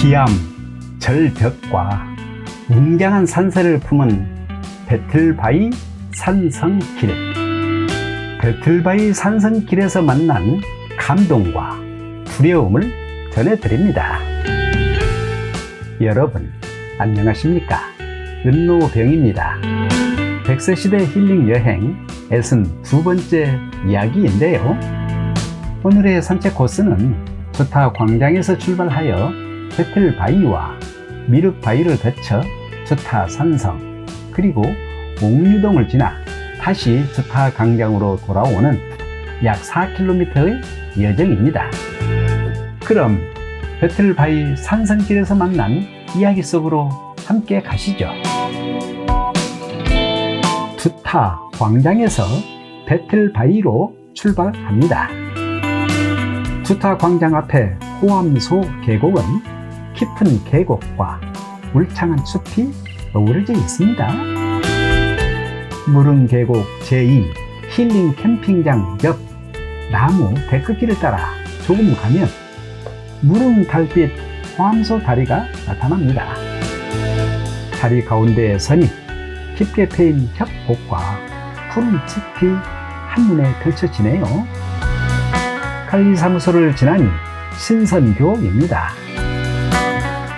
기암, 절벽과 웅장한 산세를 품은 배틀바위 산성길. 배틀바위 산성길에서 만난 감동과 두려움을 전해드립니다. 여러분 안녕하십니까? 은노병입니다. 백세시대 힐링 여행 62번째 이야기인데요. 오늘의 산책 코스는 조타 광장에서 출발하여 배틀바위와 미륵바위를 거쳐 조타 산성 그리고 옥류동을 지나 다시 조타 광장으로 돌아오는 약 4km의 여정입니다. 그럼 배틀바위 산성길에서 만난 이야기 속으로 함께 가시죠. 조타 광장에서 배틀바위로 출발합니다. 조타 광장 앞에 호암소 계곡은 깊은 계곡과 울창한 숲이 어우러져 있습니다. 무릉계곡 제2 힐링 캠핑장 옆 나무 데크길을 따라 조금 가면 무릉달빛 호암소 다리가 나타납니다. 다리 가운데에 선이 깊게 패인 협곡과 푸른 숲이 한눈에 펼쳐지네요. 관리사무소를 지나니 신선교입니다.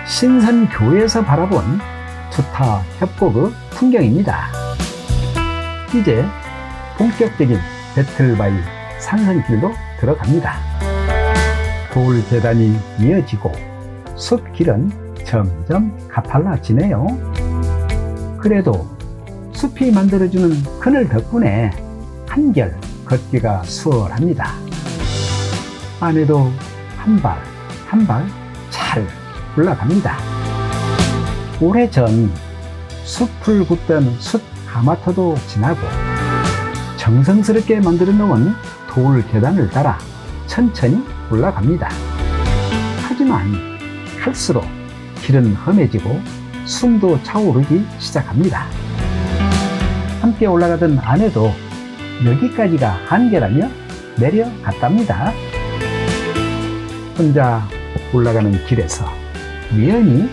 신선교에서 바라본 조타 협곡의 풍경입니다. 이제 본격적인 배틀바위 산성길로 들어갑니다. 돌 계단이 이어지고 숲길은 점점 가팔라지네요. 그래도 숲이 만들어주는 그늘 덕분에 한결 걷기가 수월합니다. 안에도 한 발 한 발 잘 올라갑니다. 오래전 숲을 굽던 숯 가마터도 지나고 정성스럽게 만들어 놓은 돌 계단을 따라 천천히 올라갑니다. 하지만 갈수록 길은 험해지고 숨도 차오르기 시작합니다. 함께 올라가던 아내도 여기까지가 한계라며 내려갔답니다. 혼자 올라가는 길에서 우연히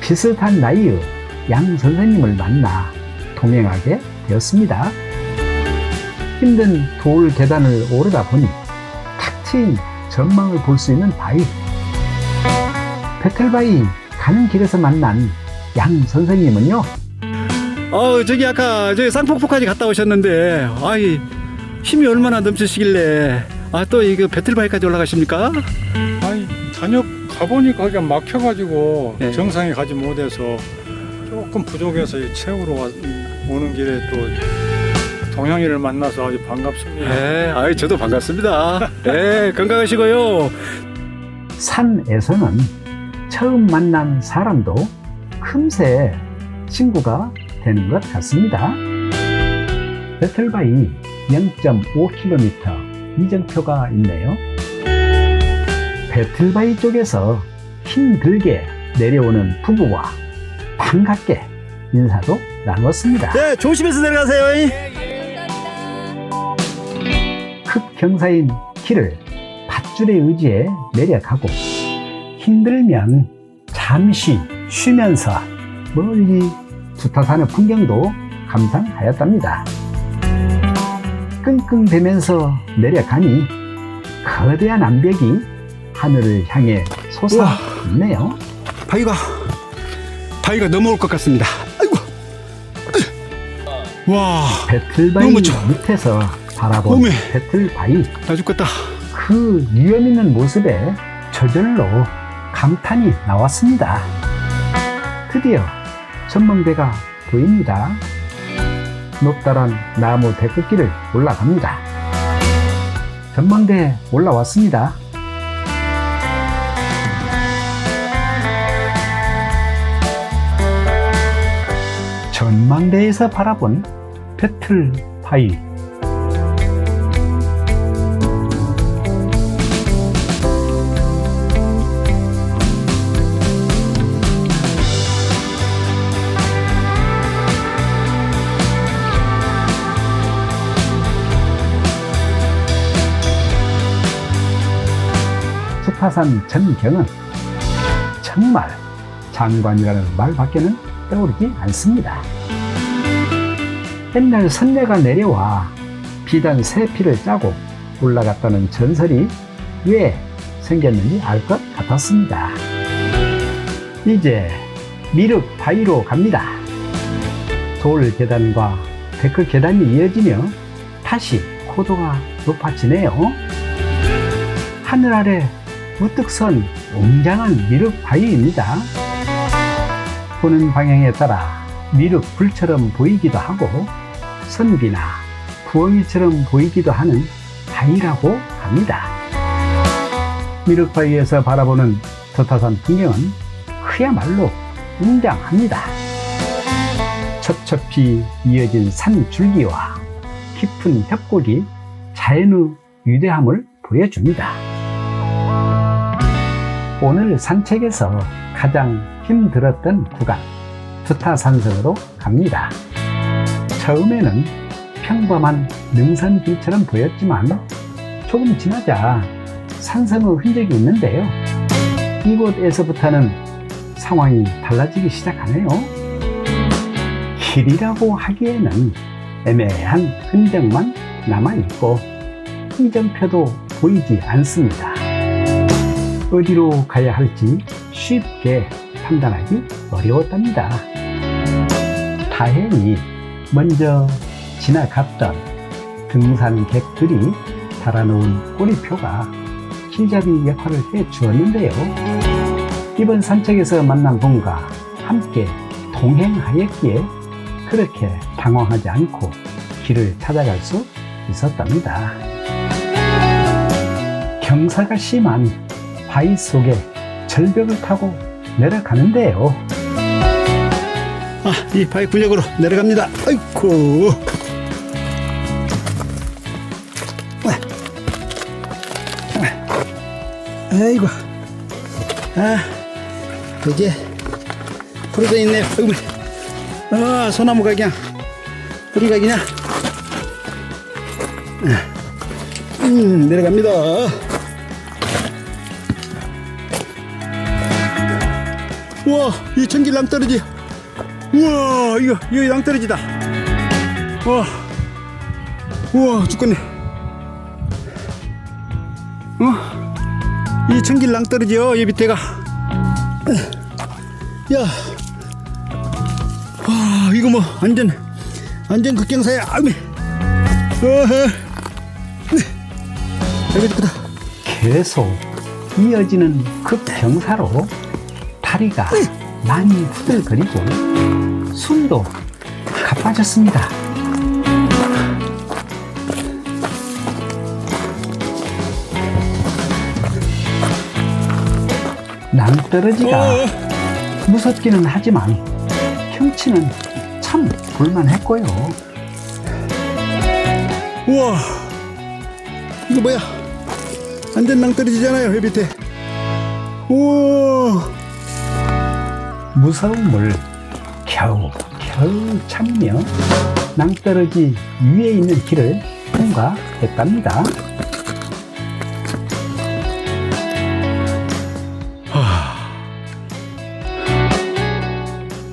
비슷한 나이의 양 선생님을 만나 동행하게 되었습니다. 힘든 돌 계단을 오르다 보니 탁 트인 전망을 볼 수 있는 바위. 배틀바위 가는 길에서 만난 양 선생님은요. 저기 아까 저기 쌍폭포까지 갔다 오셨는데, 힘이 얼마나 넘치시길래 또 이거 배틀바위까지 올라가십니까? 저녁 가보니까 거기가 막혀가지고 네. 정상에 가지 못해서 조금 부족해서 채우러 오는 길에 또 동양인을 만나서 아주 반갑습니다. 네, 저도 반갑습니다. 네, 건강하시고요. 산에서는 처음 만난 사람도 금세 친구가 되는 것 같습니다. 배틀바위 0.5km 이정표가 있네요. 배틀바위 쪽에서 힘들게 내려오는 부부와 반갑게 인사도 나눴습니다. 네, 조심해서 내려가세요. 급경사인 길을 밧줄에 의지해 내려가고 힘들면 잠시 쉬면서 멀리 조타산의 풍경도 감상하였답니다. 끙끙대면서 내려가니 거대한 암벽이 하늘을 향해 솟아있네요. 바위가 넘어올 것 같습니다. 아이고. 와, 배틀바위 너무 좋아. 밑에서 바라본 어메. 배틀바위. 나 죽겠다. 그 위험 있는 모습에 저절로 감탄이 나왔습니다. 드디어 전망대가 보입니다. 높다란 나무 데크길을 올라갑니다. 전망대에 올라왔습니다. 전망대에서 바라본 배틀바위. 조타산 전경은 정말 장관이라는 말밖에는 떠오르지 않습니다. 옛날 선녀가 내려와 비단 세 피를 짜고 올라갔다는 전설이 왜 생겼는지 알 것 같았습니다. 이제 미륵 바위로 갑니다. 돌 계단과 데크 계단이 이어지며 다시 고도가 높아지네요. 하늘 아래 우뚝 선 웅장한 미륵 바위입니다. 보는 방향에 따라 미륵 불처럼 보이기도 하고 선비나 부엉이처럼 보이기도 하는 바위라고 합니다. 미륵 바위에서 바라보는 도타산 풍경은 그야말로 웅장합니다. 첩첩이 이어진 산 줄기와 깊은 협곡이 자연의 위대함을 보여줍니다. 오늘 산책에서 가장 힘들었던 구간, 두타산성으로 갑니다. 처음에는 평범한 능선길처럼 보였지만 조금 지나자 산성의 흔적이 있는데요. 이곳에서부터는 상황이 달라지기 시작하네요. 길이라고 하기에는 애매한 흔적만 남아있고 이정표도 보이지 않습니다. 어디로 가야 할지 쉽게 판단하기 어려웠답니다. 다행히 먼저 지나갔던 등산객들이 달아놓은 꼬리표가 길잡이 역할을 해 주었는데요. 이번 산책에서 만난 분과 함께 동행하였기에 그렇게 당황하지 않고 길을 찾아갈 수 있었답니다. 경사가 심한 바위 속에 절벽을 타고 내려가는데요. 이 바위 굴력으로 내려갑니다. 아이쿠. 아이고. 이제 풀어져 있네. 소나무가 그냥 뿌리가 그냥 내려갑니다. 우와, 이 전기 낭떠러지. 우와, 이거 낭떠러지다. 우와, 죽겠네. 이 전기 낭떠러지요, 이 밑에가. 야, 와, 이거 뭐 완전 극경사야. 여기 있구나. 계속 이어지는 급경사로 다리가 많이 후들거리고 숨도 가빠졌습니다. 낭떠러지가 무섭기는 하지만 경치는 참 볼만했고요. 우와, 이거 뭐야? 완전 낭떠러지잖아요, 여 밑에. 우와. 무서움을 겨우 참으며 낭떠러지 위에 있는 길을 통과했답니다.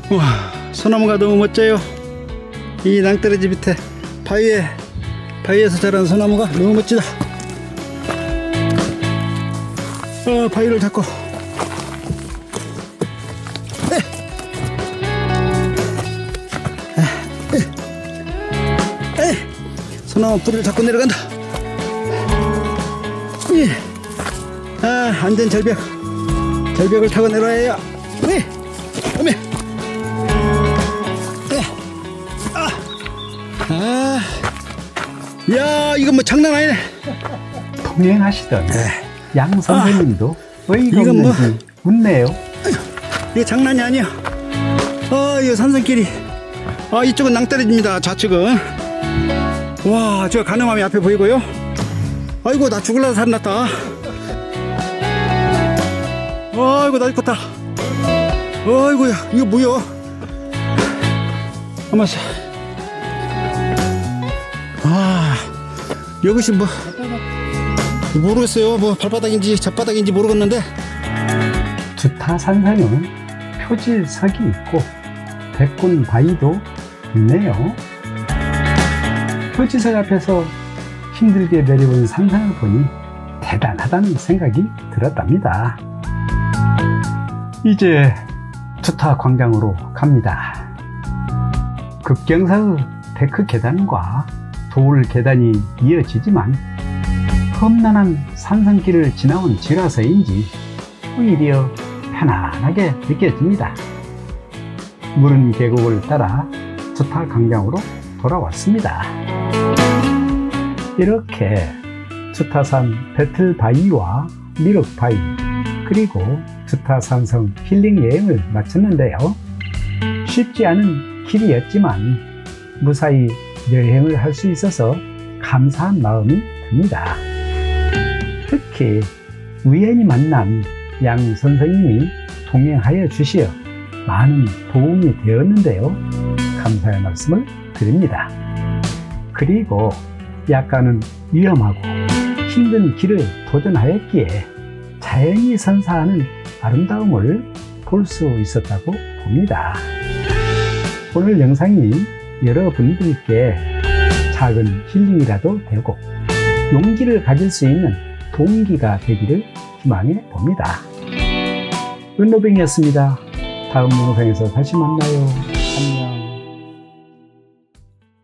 와, 소나무가 너무 멋져요. 이 낭떠러지 밑에 바위에서 자란 소나무가 너무 멋지다. 바위를 잡고 소나무 뿌리를 잡고 내려간다. 안전 절벽을 타고 내려와야 해요. 야, 이건 뭐 장난 아니네. 동행하시던 양 선생님도 어이가 이건 뭐- 없는지 웃네요. 이거 장난이 아니야. 이거 산성길이. 이쪽은 낭떠러지입니다. 좌측은. 와, 저 가늠함이 앞에 보이고요. 아이고, 나 죽을라서 살났다. 아이고, 나 죽겠다. 아이고야, 이거 뭐야? 한번 이것이 뭐 모르겠어요. 뭐 발바닥인지 잣바닥인지 모르겠는데 주타산성은 표질석이 있고 백군 바위도 있네요. 표지석 앞에서 힘들게 내려온 산상을 보니 대단하다는 생각이 들었답니다. 이제 주타 광장으로 갑니다. 급경사의 데크 계단과 도울 계단이 이어지지만 험난한 산성길을 지나온 지라서인지 오히려 편안하게 느껴집니다. 물은 계곡을 따라 주타 광장으로 돌아왔습니다. 이렇게 주타산 배틀바위와 미륵바위 그리고 주타산성 힐링 여행을 마쳤는데요. 쉽지 않은 길이었지만 무사히 여행을 할 수 있어서 감사한 마음이 듭니다. 특히 우연히 만난 양 선생님이 동행하여 주시어 많은 도움이 되었는데요. 감사의 말씀을 드립니다. 그리고 약간은 위험하고 힘든 길을 도전하였기에 자연이 선사하는 아름다움을 볼 수 있었다고 봅니다. 오늘 영상이 여러분들께 작은 힐링이라도 되고 용기를 가질 수 있는 동기가 되기를 희망해 봅니다. 은노뱅이었습니다. 다음 영상에서 다시 만나요.